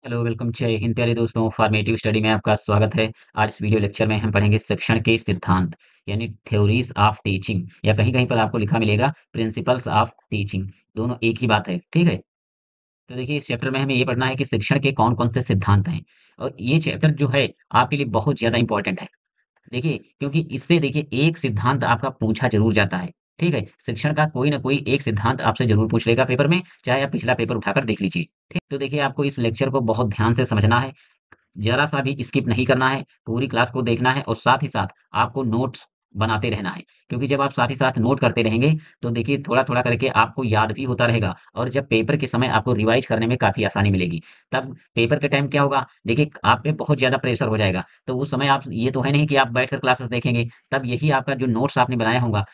Hello, welcome जय हिंद प्यारे दोस्तों। फॉर्मेटिव स्टडी में आपका स्वागत है। आज इस वीडियो लेक्चर में हम पढ़ेंगे शिक्षण के सिद्धांत यानी थ्योरीज ऑफ टीचिंग, या कहीं कहीं पर आपको लिखा मिलेगा प्रिंसिपल्स ऑफ टीचिंग। दोनों एक ही बात है, ठीक है। तो देखिए, इस चैप्टर में हमें ये पढ़ना है कि शिक्षण के कौन कौन से सिद्धांत हैं, और ये चैप्टर जो है आपके लिए बहुत ज्यादा इंपॉर्टेंट है। देखिए, क्योंकि इससे देखिए एक सिद्धांत आपका पूछा ज़रूर जाता है, ठीक है? शिक्षण का कोई न कोई एक सिद्धांत आपसे ज़रूर पूछ लेगा पेपर में, चाहे आप पिछला पेपर उठाकर देख लीजिए, ठीक? तो देखिए, आपको इस लेक्चर को बहुत ध्यान से समझना है, ज़रा-सा भी स्किप नहीं करना है, पूरी क्लास को देखना है और साथ ही साथ आपको नोट्स बनाते रहना है। क्योंकि जब आप साथ ही साथ नोट करते रहेंगे, तो देखिए थोड़ा-थोड़ा करके आपको याद भी होता रहेगा, और जब पेपर के समय आपको रिवाइज़ करने में काफ़ी आसानी मिलेगी। तब पेपर के टाइम क्या होगा, देखिए आप पे बहुत ज़्यादा प्रेशर हो जाएगा, तो उस समय आप ये तो है नहीं कि आप बैठकर क्लासेस देखेंगे, तब यही आपका जो नोट्स आपने बनाया होगा,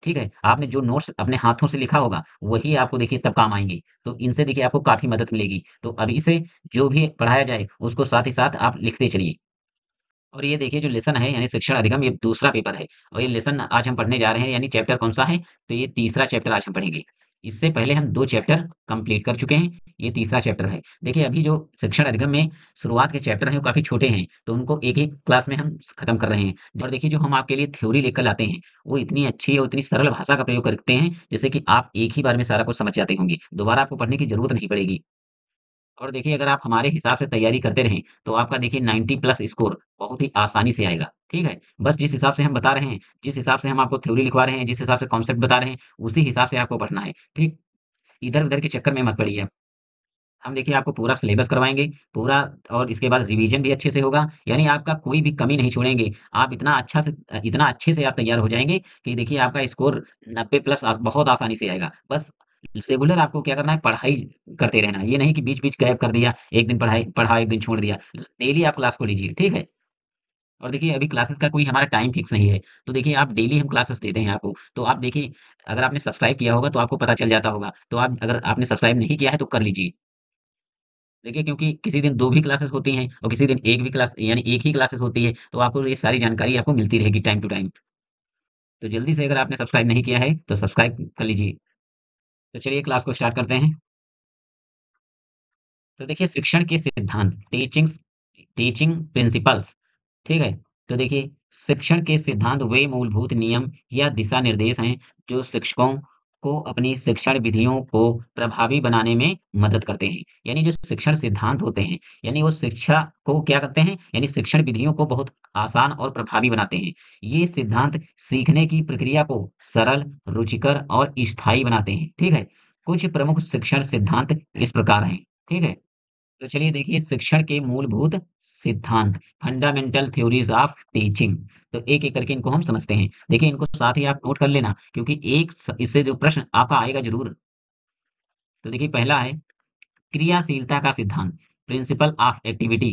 ठीक है? आपने जो नोट्स अपने हाथों से लिखा होगा, वही आपको देखिए तब काम आएँगे। तो इनसे देखिए आपको काफ़ी मदद मिलेगी। तो अभी से जो भी पढ़ाया जाए, उसको साथ ही साथ आप लिखते चलिए। और ये देखिए, जो लेसन है यानी शिक्षण अधिगम, ये दूसरा पेपर है, और ये लेसन आज हम पढ़ने जा रहे हैं, यानी चैप्टर कौन-सा है? तो ये तीसरा चैप्टर आज हम पढ़ेंगे। इससे पहले हम 2 चैप्टर कंप्लीट कर चुके हैं, ये तीसरा चैप्टर है। देखिए, अभी जो शिक्षण अधिगम में शुरुआत के चैप्टर हैं, वो काफ़ी छोटे हैं, तो उनको एक-एक क्लास में हम खत्म कर रहे हैं। और देखिए, जो हम आपके लिए थ्योरी लेकर लाते हैं, वो इतनी अच्छी और इतनी सरल भाषा का प्रयोग करते हैं, जिससे कि आप एक ही बार में सारा कुछ समझ जाते होंगे। दोबारा आपको पढ़ने की ज़रूरत नहीं पड़ेगी। और देखिए, अगर आप हमारे हिसाब से तैयारी करते रहें, तो आपका देखिए 90 प्लस स्कोर बहुत ही आसानी से आएगा, ठीक है? बस जिस हिसाब से हम बता रहे हैं, जिस हिसाब से हम आपको थ्योरी लिखवा रहे हैं, जिस हिसाब से कॉन्सेप्ट बता रहे हैं, उसी हिसाब से आपको पढ़ना है, ठीक? इधर-उधर के चक्कर में मत पड़िए आप। हम देखिए आपको पूरा सिलेबस करवाएँगे, पूरा, और इसके बाद रिवीजन भी अच्छे से होगा, यानी आपका कोई भी कमी नहीं छोड़ेंगे। आप इतना अच्छे से आप तैयार हो जाएँगे कि देखिए आपका स्कोर 90 प्लस बहुत आसानी से आएगा। बस रेगुलर आपको क्या करना है, पढ़ाई करते रहना है। ये नहीं कि बीच-बीच गैप कर दिया, एक दिन पढ़ा, एक दिन छोड़ दिया। डेली आप क्लास को लीजिए, ठीक है? और देखिए, अभी क्लासेस का कोई हमारा टाइम फिक्स नहीं है, तो देखिए आप डेली हम क्लासेस देते हैं आपको। तो आप देखिए, अगर आपने सब्सक्राइब किया होगा तो आपको पता चल जाता होगा। तो आप, अगर आपने सब्सक्राइब नहीं किया है तो कर लीजिए। देखिए, क्योंकि किसी दिन 2 भी क्लासेस होती हैं और किसी दिन 1 भी क्लास, यानी 1 ही क्लासेस होती है, तो आपको ये सारी जानकारी आपको मिलती रहेगी टाइम टू टाइम। तो जल्दी से, अगर आपने सब्सक्राइब नहीं किया है, तो सब्सक्राइब कर लीजिए। तो चलिए क्लास को स्टार्ट करते हैं। तो देखिए, शिक्षण के सिद्धांत, टीचिंग प्रिंसिपल्स, ठीक है? तो देखिए, शिक्षण के सिद्धांत वे मूलभूत नियम या दिशा निर्देश हैं, जो शिक्षकों को अपनी शिक्षण विधियों को प्रभावी बनाने में मदद करते हैं। यानी जो शिक्षण सिद्धांत होते हैं, यानी वो शिक्षा को क्या करते हैं, यानी शिक्षण विधियों को बहुत आसान और प्रभावी बनाते हैं। ये सिद्धांत सीखने की प्रक्रिया को सरल, रुचिकर और स्थायी बनाते हैं, ठीक है? कुछ प्रमुख शिक्षण सिद्धांत इस प्रकार हैं, ठीक है? तो चलिए देखिए, शिक्षण के मूलभूत सिद्धांत, फंडामेंटल थ्योरीज ऑफ टीचिंग। तो एक-एक करके इनको हम समझते हैं। देखिए, इनको साथ ही आप नोट कर लेना, क्योंकि इससे जो प्रश्न आपका आएगा ज़रूर। तो देखिए, पहला है क्रियाशीलता का सिद्धांत, प्रिंसिपल ऑफ एक्टिविटी।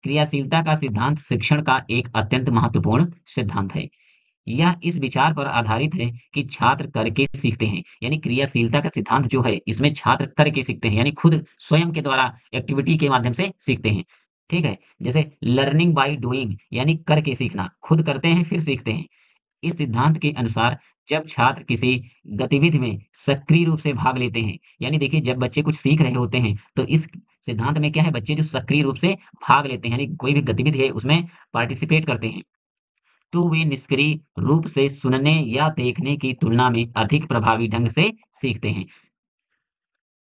क्रियाशीलता का सिद्धांत शिक्षण का एक अत्यंत महत्वपूर्ण सिद्धांत है। यह इस विचार पर आधारित है कि छात्र करके सीखते हैं, यानी क्रियाशीलता का सिद्धांत जो है, इसमें छात्र करके सीखते हैं, यानी खुद स्वयं के द्वारा एक्टिविटी के माध्यम से सीखते हैं, ठीक है? जैसे लर्निंग बाय डूइंग, यानी करके सीखना, खुद करते हैं फिर सीखते हैं। इस सिद्धांत के अनुसार जब छात्र किसी गतिविधि में सक्रिय रूप से भाग लेते हैं, यानी देखिए जब बच्चे कुछ सीख रहे होते हैं, तो इस सिद्धांत में क्या है, बच्चे जो सक्रिय रूप से भाग लेते हैं, यानी कोई भी गतिविधि है उसमें पार्टिसिपेट करते हैं, तो वे निष्क्रिय रूप से सुनने या देखने की तुलना में अधिक प्रभावी ढंग से सीखते हैं।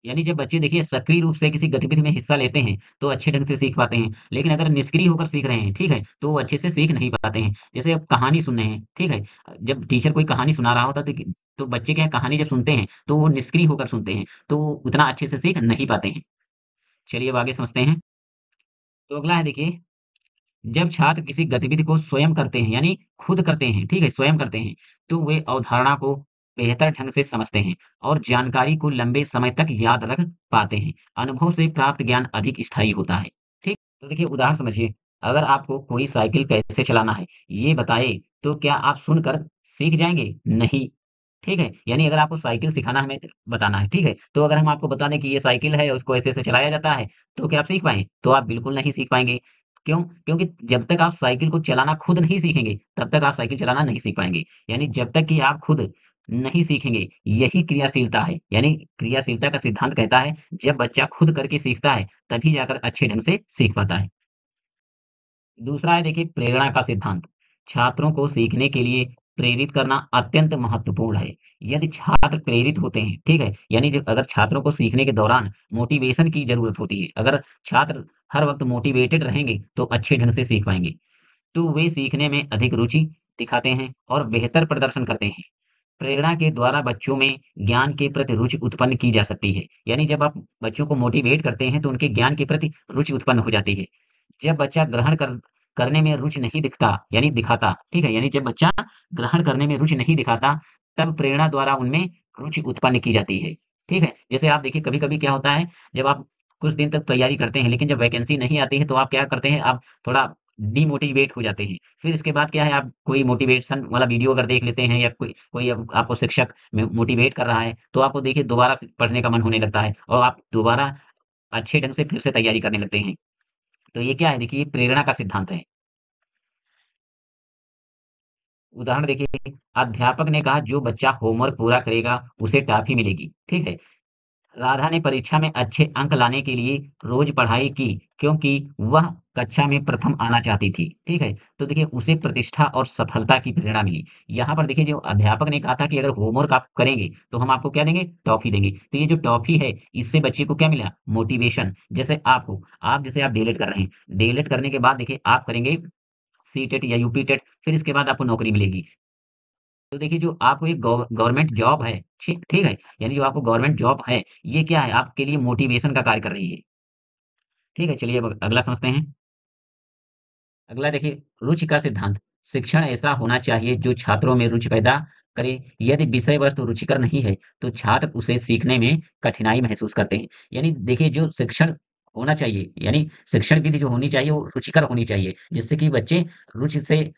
यानी जब बच्चे देखिए सक्रिय रूप से किसी गतिविधि में हिस्सा लेते हैं, तो अच्छे ढंग से सीख पाते हैं। लेकिन अगर निष्क्रिय होकर सीख रहे हैं, ठीक है? तो वो अच्छे से सीख नहीं पाते हैं। जैसे अब कहानी सुन रहे हैं, ठीक है? जब टीचर कोई कहानी सुना रहा होता है, तो बच्चे क्या है, कहानी जब सुनते हैं, तो वो निष्क्रिय होकर सुनते हैं, तो वो उतना अच्छे से सीख नहीं पाते हैं। चलिए अब आगे समझते हैं। तो अगला है देखिए, जब छात्र किसी गतिविधि को स्वयं करते हैं, यानी खुद करते हैं, ठीक है? स्वयं करते हैं, तो वे अवधारणा को बेहतर ढंग से समझते हैं और जानकारी को लंबे समय तक याद रख पाते हैं। अनुभव से प्राप्त ज्ञान अधिक स्थायी होता है, ठीक? तो देखिए, उदाहरण समझिए, अगर आपको कोई साइकिल कैसे चलाना है, ये बताए, तो क्या आप सुनकर सीख जाएँगे? नहीं, ठीक है? यानी अगर आपको साइकिल सिखाना हमें बताना है, ठीक है? तो अगर हम आपको बता दें कि ये साइकिल है, उसको ऐसे-ऐसे चलाया जाता है, तो क्या आप सीख पाएँ? तो आप बिल्कुल नहीं सीख पाएँगे। क्यों? क्योंकि जब तक आप साइकिल को चलाना खुद नहीं सीखेंगे, तब तक आप साइकिल चलाना नहीं सीख पाएँगे। यानी जब तक कि आप खुद नहीं सीखेंगे। यही क्रियाशीलता है। यानी क्रियाशीलता का सिद्धांत कहता है जब बच्चा खुद करके सीखता है, तभी जाकर अच्छे ढंग से सीख पाता है। दूसरा है देखिए प्रेरणा का सिद्धांत। छात्रों को सीखने के लिए प्रेरित करना अत्यंत महत्वपूर्ण है। यदि छात्र प्रेरित होते हैं, ठीक है? यानी जो अगर छात्रों को सीखने के दौरान मोटिवेशन की ज़रूरत होती है। अगर छात्र हर वक़्त मोटिवेटेड रहेंगे, तो अच्छे ढंग से सीख पाएँगे। तो वे सीखने में अधिक रुचि दिखाते हैं और बेहतर प्रदर्शन करते हैं। प्रेरणा के द्वारा बच्चों में ज्ञान के प्रति रुचि उत्पन्न की जा सकती है। यानी जब आप बच्चों को मोटिवेट करते हैं, तो उनके ज्ञान के प्रति रुचि उत्पन्न हो जाती है। जब बच्चा ग्रहण करने में रुचि नहीं दिखता यानी दिखाता, ठीक है? यानी जब बच्चा ग्रहण करने में रुचि नहीं दिखाता, तब प्रेरणा द्वारा उनमें रुचि उत्पन्न की जाती है, ठीक है? जैसे आप देखिए कभी-कभी क्या होता है, जब आप कुछ दिन तक तैयारी करते हैं, लेकिन जब वैकेंसी नहीं आती है, तो आप क्या करते हैं, आप थोड़ा डिमोटिवेट हो जाते हैं। फिर इसके बाद क्या है, आप कोई मोटिवेशन वाला वीडियो अगर देख लेते हैं या कोई कोई अब आपको शिक्षक मोटिवेट कर रहा है, तो आपको देखिए दोबारा से पढ़ने का मन होने लगता है और आप दोबारा अच्छे ढंग से फिर से तैयारी करने लगते हैं। तो ये क्या है देखिए, ये प्रेरणा का सिद्धांत है। उदाहरण देखिए, अध्यापक ने कहा जो बच्चा होमवर्क पूरा करेगा उसे टॉफी मिलेगी, ठीक है? राधा ने परीक्षा में अच्छे अंक लाने के लिए रोज पढ़ाई की क्योंकि वह कक्षा में प्रथम आना चाहती थी, ठीक है? तो देखिए उसे प्रतिष्ठा और सफलता की प्रेरणा मिली। यहाँ पर देखिए जो अध्यापक ने कहा था कि अगर होमवर्क आप करेंगे तो हम आपको क्या देंगे? टॉफी देंगे। तो ये जो टॉफी है इससे बच्चे को क्या मिला? मोटिवेशन। जैसे आपको आप जैसे आप डीएलएड कर रहे हैं, डीएलएड करने के बाद देखिए आप करेंगे सीटेट या यूपी टेट फिर इसके बाद आपको नौकरी मिलेगी। तो देखिए जो आपको एक गवर्नमेंट जॉब है, ठीक ठीक है? यानी जो आपको गवर्नमेंट जॉब है, ये क्या है? आपके लिए मोटिवेशन का कार्य कर रही है। ठीक है? चलिए अब अगला समझते हैं। अगला देखिए रुचि का सिद्धांत। शिक्षण ऐसा होना चाहिए जो छात्रों में रुचि पैदा करे। यदि विषय वस्तु रुचिकर नहीं है, तो छात्र उसे सीखने में कठिनाई महसूस करते हैं। यानी देखिए जो शिक्षण होना चाहिए, यानी शिक्षण विधि जो होनी चाहिए वो रुचिकर होनी चाहिए, जिससे कि बच्चे रुचि से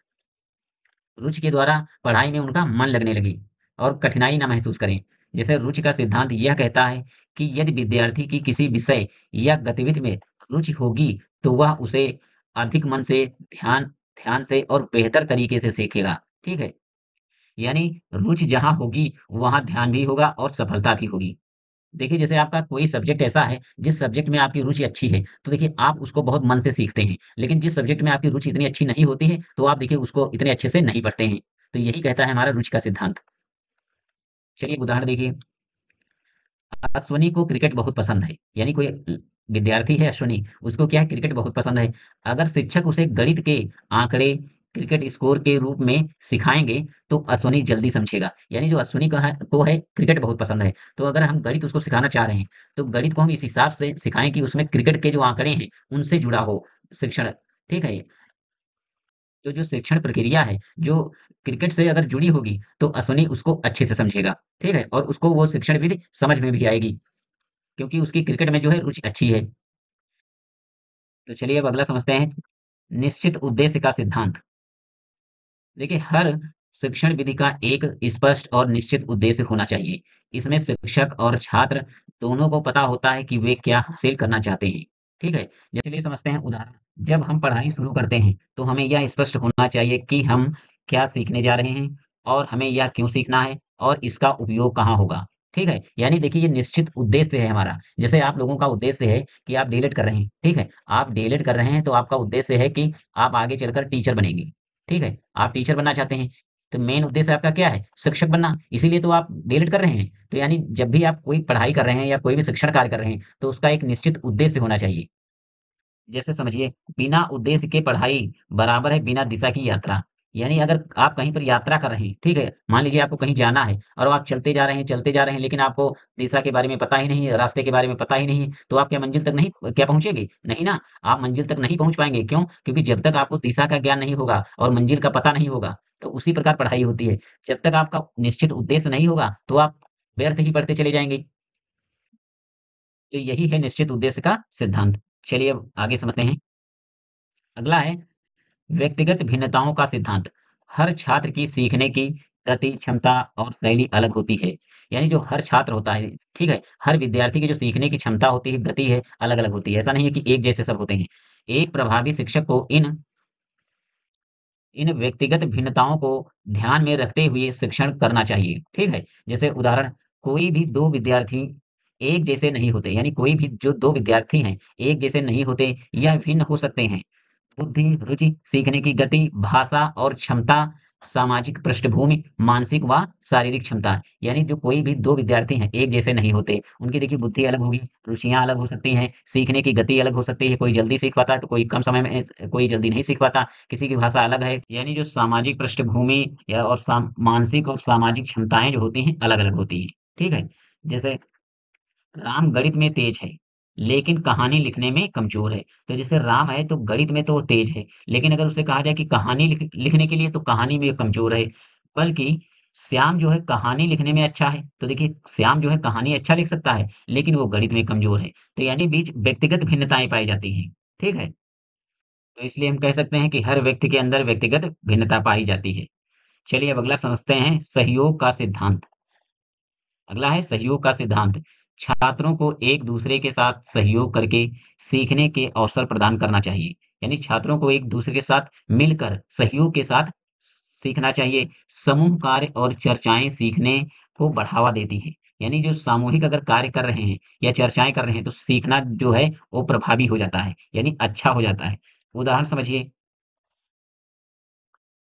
रुचि के द्वारा पढ़ाई में उनका मन लगने लगे और कठिनाई ना महसूस करें। जैसे रुचि का सिद्धांत यह कहता है कि यदि विद्यार्थी की किसी विषय या गतिविधि में रुचि होगी, तो वह उसे अधिक मन से, ध्यान ध्यान से और बेहतर तरीके से सीखेगा। ठीक है? यानी रुचि जहाँ होगी, वहाँ ध्यान भी होगा और सफलता भी होगी। देखिए, जैसे आपका कोई सब्जेक्ट ऐसा है, जिस सब्जेक्ट में आपकी रुचि अच्छी है, तो देखिए आप उसको बहुत मन से सीखते हैं। लेकिन जिस सब्जेक्ट में आपकी रुचि इतनी अच्छी नहीं होती है, तो आप देखिए उसको इतने अच्छे से नहीं पढ़ते हैं। तो यही कहता है हमारा रुचि का सिद्धांत। चलिए एक उदाहरण देखिए, अश्विनी को क्रिकेट बहुत पसंद है। यानी कोई विद्यार्थी है अश्विनी, उसको क्या है क्रिकेट बहुत पसंद है। अगर शिक्षक उसे गणित के आंकड़े क्रिकेट स्कोर के रूप में सिखाएँगे, तो अश्विनी जल्दी समझेगा। यानी जो अश्विनी को है क्रिकेट बहुत पसंद है, तो अगर हम गणित उसको सिखाना चाह रहे हैं, तो गणित को हम इस हिसाब से सिखाएँ कि उसमें क्रिकेट के जो आंकड़े हैं, उनसे जुड़ा हो शिक्षण, ठीक है? तो जो शिक्षण प्रक्रिया है, जो क्रिकेट से अगर जुड़ी होगी, तो अश्विनी उसको अच्छे से समझेगा, ठीक है? और उसको वो शिक्षण विधि समझ में भी आएगी। क्योंकि उसकी क्रिकेट में जो है रुचि अच्छी है। तो चलिए अब अगला समझते हैं, निश्चित उद्देश्य का सिद्धांत। देखिए हर शिक्षण विधि का एक स्पष्ट और निश्चित उद्देश्य होना चाहिए। इसमें शिक्षक और छात्र दोनों को पता होता है कि वे क्या हासिल करना चाहते हैं। ठीक है? जैसे चलिए समझते हैं उदाहरण, जब हम पढ़ाई शुरू करते हैं, तो हमें यह स्पष्ट होना चाहिए कि हम क्या सीखने जा रहे हैं और हमें यह क्यों सीखना है और इसका उपयोग कहाँ होगा। ठीक है? यानी देखिए ये निश्चित उद्देश्य है हमारा। जैसे आप लोगों का उद्देश्य है कि आप डीएलएड कर रहे हैं, ठीक है? आप डीएलएड कर रहे हैं तो आपका उद्देश्य है कि आप आगे चलकर टीचर बनेंगे। ठीक है? आप टीचर बनना चाहते हैं, तो मेन उद्देश्य आपका क्या है? शिक्षक बनना, इसीलिए तो आप डीएलएड कर रहे हैं। तो यानी जब भी आप कोई पढ़ाई कर रहे हैं या कोई भी शिक्षण कार्य कर रहे हैं, तो उसका एक निश्चित उद्देश्य होना चाहिए। जैसे समझिए, बिना उद्देश्य के पढ़ाई बराबर है बिना दिशा की यात्रा। यानी अगर आप कहीं पर यात्रा कर रहे हैं, ठीक है? मान लीजिए आपको कहीं जाना है और आप चलते जा रहे हैं, लेकिन आपको दिशा के बारे में पता ही नहीं है, रास्ते के बारे में पता ही नहीं है, तो आप क्या मंजिल तक नहीं क्या पहुँचेंगे? नहीं ना, आप मंजिल तक नहीं पहुँच पाएँगे। क्यों? क्योंकि जब तक आपको दिशा का ज्ञान नहीं होगा और मंजिल का पता नहीं होगा, तो उसी प्रकार पढ़ाई होती है। जब तक आपका निश्चित उद्देश्य नहीं होगा, तो आप व्यर्थ ही पढ़ते चले जाएँगे। तो यही है निश्चित उद्देश्य का सिद्धांत। चलिए अब आगे समझते हैं। अगला है व्यक्तिगत भिन्नताओं का सिद्धांत। हर छात्र की सीखने की गति, क्षमता और शैली अलग होती है। यानी जो हर छात्र होता है, ठीक है? हर विद्यार्थी की जो सीखने की क्षमता होती है, गति है, अलग-अलग होती है। ऐसा नहीं है कि एक जैसे सब होते हैं। एक प्रभावी शिक्षक को इन इन व्यक्तिगत भिन्नताओं को ध्यान में रखते हुए शिक्षण करना चाहिए, ठीक है? जैसे उदाहरण, कोई भी 2 विद्यार्थी एक जैसे नहीं होते, यानी कोई भी जो 2 विद्यार्थी हैं, एक जैसे नहीं होते, यह भिन्न हो सकते हैं। बुद्धि, रुचि, सीखने की गति, भाषा और क्षमता, सामाजिक पृष्ठभूमि, मानसिक व शारीरिक क्षमता। यानी जो कोई भी 2 विद्यार्थी हैं, एक जैसे नहीं होते। उनकी देखिए बुद्धि अलग होगी, रुचियाँ अलग हो सकती हैं, सीखने की गति अलग हो सकती है, कोई जल्दी सीख पाता है, तो कोई कम समय में कोई जल्दी नहीं सीख पाता, किसी की भाषा अलग है। यानी जो सामाजिक पृष्ठभूमि या और मानसिक और सामाजिक क्षमताएँ जो होती हैं, अलग-अलग होती हैं। ठीक है? जैसे राम गणित में तेज है, लेकिन कहानी लिखने में कमज़ोर है। तो जैसे राम है तो गणित में तो वो तेज है, लेकिन अगर उसे कहा जाए कि कहानी लिखने के लिए तो कहानी में कमज़ोर है। बल्कि श्याम जो है कहानी लिखने में अच्छा है, तो देखिए श्याम जो है कहानी अच्छा लिख सकता है, लेकिन वो गणित में कमज़ोर है। तो यानी बीच व्यक्तिगत भिन्नताएँ पाई जाती हैं, ठीक है? तो इसलिए हम कह सकते हैं कि हर व्यक्ति के अंदर व्यक्तिगत भिन्नता पाई जाती है। चलिए अब अगला समझते हैं सहयोग का सिद्धांत। अगला है सहयोग का सिद्धांत। छात्रों को एक दूसरे के साथ सहयोग करके सीखने के अवसर प्रदान करना चाहिए। यानी छात्रों को एक दूसरे के साथ मिलकर सहयोग के साथ सीखना चाहिए। समूह कार्य और चर्चाएं सीखने को बढ़ावा देती है। यानी जो सामूहिक अगर कार्य कर रहे हैं या चर्चाएं कर रहे हैं तो सीखना जो है वो प्रभावी हो जाता है, यानी अच्छा हो जाता है। उदाहरण समझिए,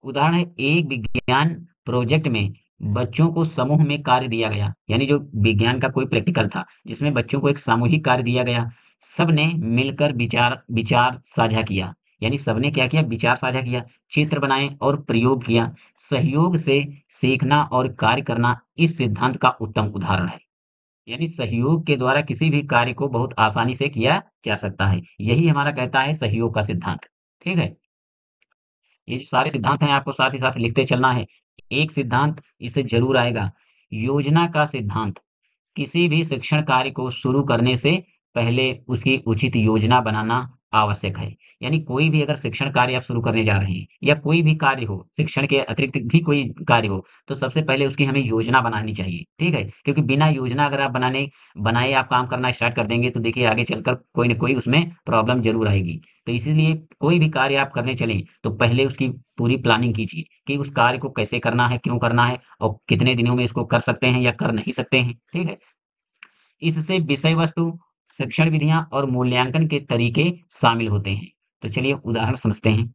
उदाहरण है एक विज्ञान प्रोजेक्ट में बच्चों को समूह में कार्य दिया गया, यानी जो विज्ञान का कोई प्रैक्टिकल था जिसमें बच्चों को एक सामूहिक कार्य दिया गया। सबने मिलकर विचार विचार साझा किया, यानी सबने क्या किया, विचार साझा किया, चित्र बनाए और प्रयोग किया। सहयोग से सीखना और कार्य करना इस सिद्धांत का उत्तम उदाहरण है। यानी सहयोग के द्वारा किसी भी कार्य को बहुत आसानी से किया जा सकता है, यही हमारा कहता है सहयोग का सिद्धांत। ठीक है, ये जो सारे सिद्धांत हैं आपको साथ ही साथ लिखते चलना है। एक सिद्धांत इससे ज़रूर आएगा, योजना का सिद्धांत। किसी भी शिक्षण कार्य को शुरू करने से पहले उसकी उचित योजना बनाना आवश्यक है। यानी कोई भी अगर शिक्षण कार्य आप शुरू करने जा रहे हैं या कोई भी कार्य हो, शिक्षण के अतिरिक्त भी कोई कार्य हो, तो सबसे पहले उसकी हमें योजना बनानी चाहिए, ठीक है? क्योंकि बिना योजना अगर आप बनाए आप काम करना स्टार्ट कर देंगे तो देखिए आगे चलकर कोई न कोई उसमें प्रॉब्लम ज़रूर आएगी। तो इसीलिए कोई भी कार्य आप करने चलें, तो पहले उसकी पूरी प्लानिंग कीजिए कि उस कार्य को कैसे करना है, क्यों करना है और कितने दिनों में इसको कर सकते हैं या कर नहीं सकते हैं, ठीक है? इससे विषय वस्तु, शिक्षण विधियाँ और मूल्यांकन के तरीके शामिल होते हैं। तो चलिए उदाहरण समझते हैं।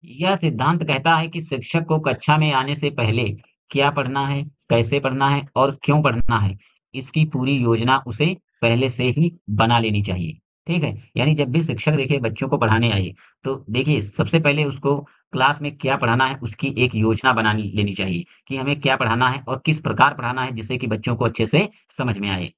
यह सिद्धांत कहता है कि शिक्षक को कक्षा में आने से पहले क्या पढ़ना है, कैसे पढ़ना है और क्यों पढ़ना है, इसकी पूरी योजना उसे पहले से ही बना लेनी चाहिए। ठीक है? यानी जब भी शिक्षक देखिए बच्चों को पढ़ाने आए, तो देखिए सबसे पहले उसको क्लास में क्या पढ़ाना है उसकी एक योजना बना लेनी चाहिए कि हमें क्या पढ़ाना है और किस प्रकार पढ़ाना है जिससे कि बच्चों को अच्छे से समझ में आए।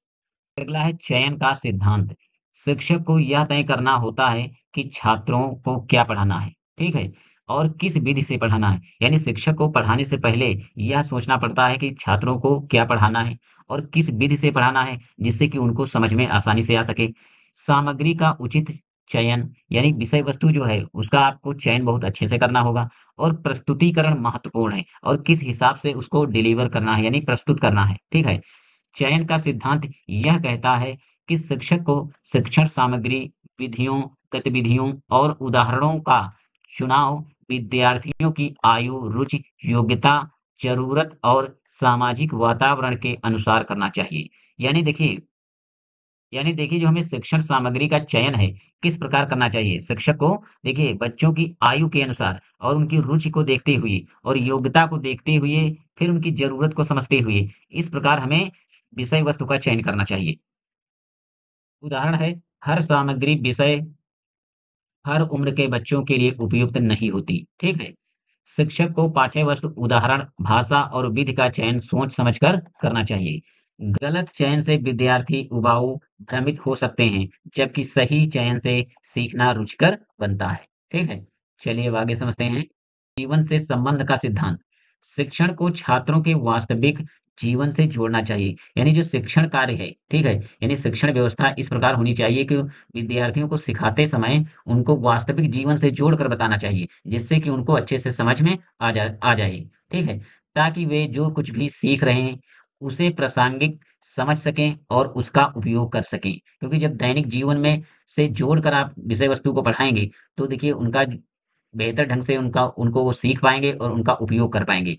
अगला है चयन का सिद्धांत। शिक्षक को यह तय करना होता है कि छात्रों को क्या पढ़ाना है, ठीक है? और किस विधि से पढ़ाना है। यानी शिक्षक को पढ़ाने से पहले यह सोचना पड़ता है कि छात्रों को क्या पढ़ाना है और किस विधि से पढ़ाना है, जिससे कि उनको समझ में आसानी से आ सके। सामग्री का उचित चयन, यानी विषय वस्तु जो है, उसका आपको चयन बहुत अच्छे से करना होगा और प्रस्तुतिकरण महत्वपूर्ण है और किस हिसाब से उसको डिलीवर करना है, यानी प्रस्तुत करना है, ठीक है? चयन का सिद्धांत यह कहता है कि शिक्षक को शिक्षण सामग्री, विधियों, गतिविधियों और उदाहरणों का चुनाव विद्यार्थियों की आयु, रुचि, योग्यता, जरूरत और सामाजिक वातावरण के अनुसार करना चाहिए। यानी देखिए यानी देखिए जो हमें शिक्षण सामग्री का चयन है, किस प्रकार करना चाहिए? शिक्षक को देखिए बच्चों की आयु के अनुसार और उनकी रुचि को देखते हुए और योग्यता को देखते हुए, फिर उनकी ज़रूरत को समझते हुए, इस प्रकार हमें विषय वस्तु का चयन करना चाहिए। उदाहरण है, हर सामग्री विषय हर उम्र के बच्चों के लिए उपयुक्त नहीं होती, ठीक है? शिक्षक को पाठ्य वस्तु, उदाहरण, भाषा और विधि का चयन सोच समझकर करना चाहिए। गलत चयन से विद्यार्थी उबाऊ, भ्रमित हो सकते हैं, जबकि सही चयन से सीखना रुचिकर बनता है। ठीक है? चलिए अब आगे समझते हैं। जीवन से संबंध का सिद्धांत। शिक्षण को छात्रों के वास्तविक जीवन से जोड़ना चाहिए। यानी जो शिक्षण कार्य है, ठीक है? यानी शिक्षण व्यवस्था इस प्रकार होनी चाहिए कि विद्यार्थियों को सिखाते समय उनको वास्तविक जीवन से जोड़कर बताना चाहिए, जिससे कि उनको अच्छे से समझ में आ जाए। ठीक है? ताकि वे जो कुछ भी सीख रहे हैं, उसे प्रासंगिक समझ सकें और उसका उपयोग कर सकें। क्योंकि जब दैनिक जीवन में से जोड़कर आप विषय वस्तु को पढ़ाएँगे, तो देखिए उनका बेहतर ढंग से उनका उनको वो सीख पाएँगे और उनका उपयोग कर पाएँगे।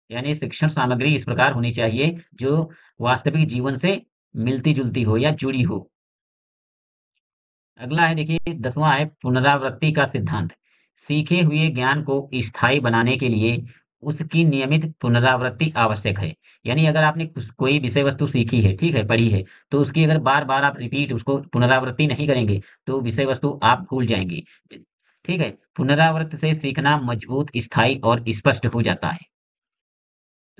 यानी शिक्षण सामग्री इस प्रकार होनी चाहिए जो वास्तविक जीवन से मिलती-जुलती हो या जुड़ी हो। अगला है देखिए 10वां है पुनरावृत्ति का सिद्धांत। सीखे हुए ज्ञान को स्थायी बनाने के लिए उसकी नियमित पुनरावृत्ति आवश्यक है। यानी अगर आपने कोई विषय वस्तु सीखी है, ठीक है, पढ़ी है, तो उसकी अगर बार-बार आप रिपीट उसको पुनरावृत्ति नहीं करेंगे, तो विषय वस्तु आप भूल जाएँगे। ठीक है? पुनरावृत्ति से सीखना मजबूत, स्थायी और स्पष्ट हो जाता है।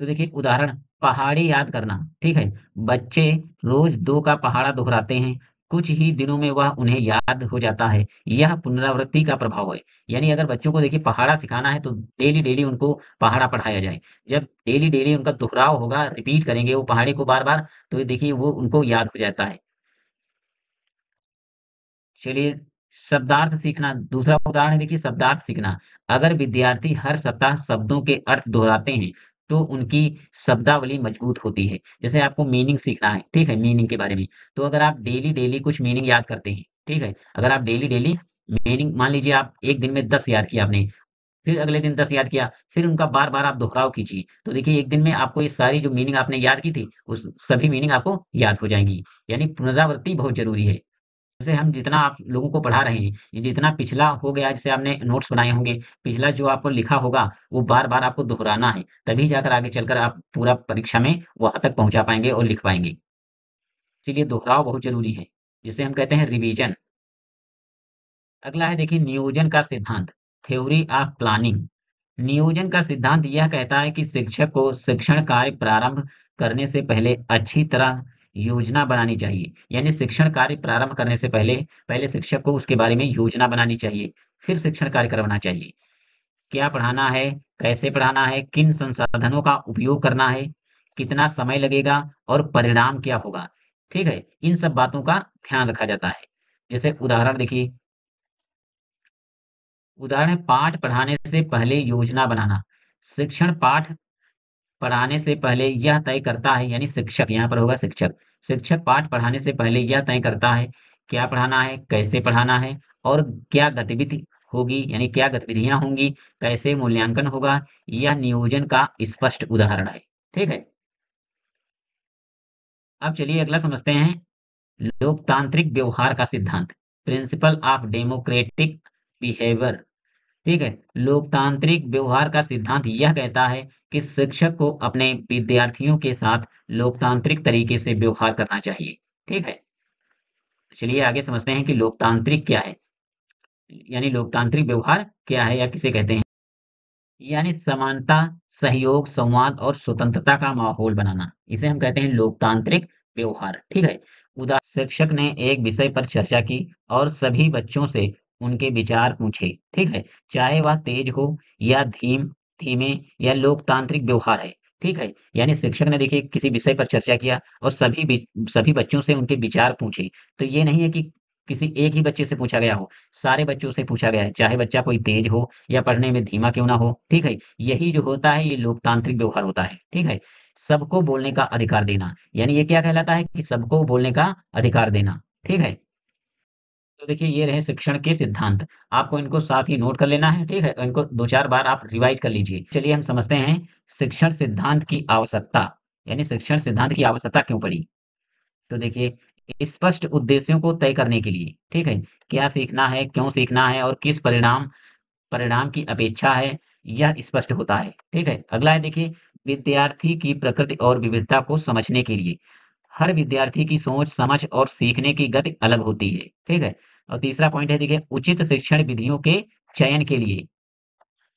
तो देखिए उदाहरण पहाड़ी याद करना, ठीक है? बच्चे रोज 2 का पहाड़ा दोहराते हैं, कुछ ही दिनों में वह उन्हें याद हो जाता है। यह पुनरावृत्ति का प्रभाव है। यानी अगर बच्चों को देखिए पहाड़ा सिखाना है तो डेली-डेली उनको पहाड़ा पढ़ाया जाए। जब डेली-डेली उनका दोहराव होगा, रिपीट करेंगे वो पहाड़े को बार-बार, तो ये देखिए वो उनको याद हो जाता है। चलिए शब्दार्थ सीखना दूसरा उदाहरण है देखिए शब्दार्थ सीखना। अगर विद्यार्थी हर सप्ताह शब्दों के अर्थ दोहराते हैं, तो उनकी शब्दावली मजबूत होती है। जैसे आपको मीनिंग सीखना है, ठीक है? मीनिंग के बारे में, तो अगर आप डेली-डेली कुछ मीनिंग याद करते हैं, ठीक है? अगर आप डेली-डेली मीनिंग मान लीजिए आप 1 दिन में 10 याद किया आपने, फिर अगले दिन 10 याद किया, फिर उनका बार-बार आप दोहराव कीजिए। तो देखिए 1 दिन में आपको ये सारी जो मीनिंग आपने याद की थी, उस सभी मीनिंग आपको याद हो जाएँगी। यानी पुनरावृत्ति बहुत ज़रूरी है। जैसे हम जितना आप लोगों को पढ़ा रहे हैं, ये जितना पिछला हो गया जैसे आपने नोट्स बनाए होंगे, पिछला जो आपको लिखा होगा, वो बार-बार आपको दोहराना है, तभी जाकर आगे चलकर आप पूरा परीक्षा में वहाँ तक पहुँचा पाएँगे और लिख पाएँगे। इसीलिए दोहराव बहुत ज़रूरी है, जिसे हम कहते हैं रिवीजन। अगला है देखिए नियोजन का सिद्धांत, थ्योरी ऑफ प्लानिंग। नियोजन का सिद्धांत यह कहता है कि शिक्षक को शिक्षण कार्य प्रारंभ करने से पहले अच्छी तरह योजना बनानी चाहिए। यानी शिक्षण कार्य प्रारंभ करने से पहले पहले शिक्षक को उसके बारे में योजना बनानी चाहिए, फिर शिक्षण कार्य करवाना चाहिए। क्या पढ़ाना है, कैसे पढ़ाना है, किन संसाधनों का उपयोग करना है, कितना समय लगेगा और परिणाम क्या होगा। ठीक है? इन सब बातों का ध्यान रखा जाता है। जैसे उदाहरण देखिए उदाहरण है पाठ पढ़ाने से पहले योजना बनाना। शिक्षण पाठ पढ़ाने से पहले यह तय करता है यानी शिक्षक यहाँ पर होगा शिक्षक। शिक्षक पाठ पढ़ाने से पहले यह तय करता है क्या पढ़ाना है, कैसे पढ़ाना है और क्या गतिविधि होगी यानी क्या गतिविधियाँ होंगी, कैसे मूल्यांकन होगा। यह नियोजन का स्पष्ट उदाहरण है। ठीक है? अब चलिए अगला समझते हैं लोकतांत्रिक व्यवहार का सिद्धांत, प्रिंसिपल ऑफ डेमोक्रेटिक बिहेवियर। ठीक है? लोकतांत्रिक व्यवहार का सिद्धांत यह कहता है कि शिक्षक को अपने विद्यार्थियों के साथ लोकतांत्रिक तरीके से व्यवहार करना चाहिए। ठीक है? चलिए आगे समझते हैं कि लोकतांत्रिक क्या है? यानी लोकतांत्रिक व्यवहार क्या है या किसे कहते हैं? यानी समानता, सहयोग, संवाद और स्वतंत्रता का माहौल बनाना। इसे हम कहते हैं लोकतांत्रिक व्यवहार। ठीक है? शिक्षक ने एक विषय पर चर्चा की और सभी बच्चों से उनके विचार पूछे, ठीक है? चाहे वह तेज हो या धीमे या लोकतांत्रिक व्यवहार है, ठीक है? यानी शिक्षक ने देखिए किसी विषय पर चर्चा किया और सभी बच्चों से उनके विचार पूछे। तो ये नहीं है कि किसी एक ही बच्चे से पूछा गया हो, सारे बच्चों से पूछा गया है, चाहे बच्चा कोई तेज हो या पढ़ने में धीमा क्यों ना हो, ठीक है? यही जो होता है ये लोकतांत्रिक व्यवहार होता है, ठीक है? सबको बोलने का अधिकार देना। यानी ये क्या कहलाता है कि सबको बोलने का अधिकार देना, ठीक है? तो देखिए ये रहे शिक्षण के सिद्धांत। आपको इनको साथ ही नोट कर लेना है, ठीक है? इनको 2-4 बार आप रिवाइज़ कर लीजिए। चलिए हम समझते हैं शिक्षण सिद्धांत की आवश्यकता, यानी शिक्षण सिद्धांत की आवश्यकता क्यों पड़ी? तो देखिए स्पष्ट उद्देश्यों को तय करने के लिए, ठीक है? क्या सीखना है, क्यों सीखना है और किस परिणाम परिणाम की अपेक्षा है, यह स्पष्ट होता है, ठीक है? अगला है देखिए विद्यार्थी की प्रकृति और विविधता को समझने के लिए। हर विद्यार्थी की सोच, समझ और सीखने की गति अलग होती है, ठीक है? और तीसरा पॉइंट है देखिए उचित शिक्षण विधियों के चयन के लिए,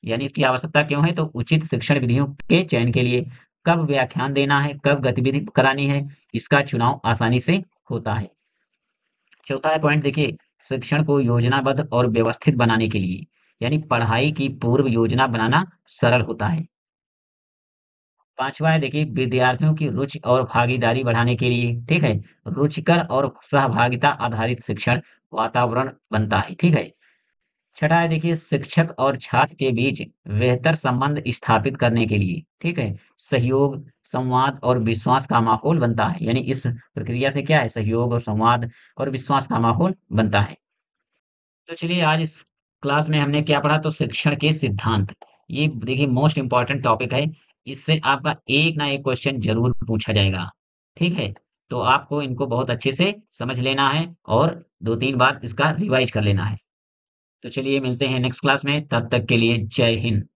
यानी इसकी आवश्यकता क्यों है? तो उचित शिक्षण विधियों के चयन के लिए, कब व्याख्यान देना है, कब गतिविधि करानी है, इसका चुनाव आसानी से होता है। चौथा है पॉइंट देखिए शिक्षण को योजनाबद्ध और व्यवस्थित बनाने के लिए, यानी पढ़ाई की पूर्व योजना बनाना सरल होता है। पाँचवाँ है देखिए विद्यार्थियों की रुचि और भागीदारी बढ़ाने के लिए, ठीक है? रुचिकर और सहभागिता आधारित शिक्षण वातावरण बनता है, ठीक है? छठा है देखिए शिक्षक और छात्र के बीच बेहतर संबंध स्थापित करने के लिए, ठीक है? सहयोग, संवाद और विश्वास का माहौल बनता है, यानी इस प्रक्रिया से क्या है सहयोग और संवाद और विश्वास का माहौल बनता है। तो चलिए आज इस क्लास में हमने क्या पढ़ा, तो शिक्षण के सिद्धांत। ये देखिए मोस्ट इम्पोर्टेंट टॉपिक है। इससे आपका एक ना एक क्वेश्चन जरूर पूछा जाएगा। ठीक है, तो आपको इनको बहुत अच्छे से समझ लेना है और 2-3 बार इसका रिवाइज कर लेना है। तो चलिए मिलते हैं नेक्स्ट क्लास में, तब तक के लिए जय हिंद।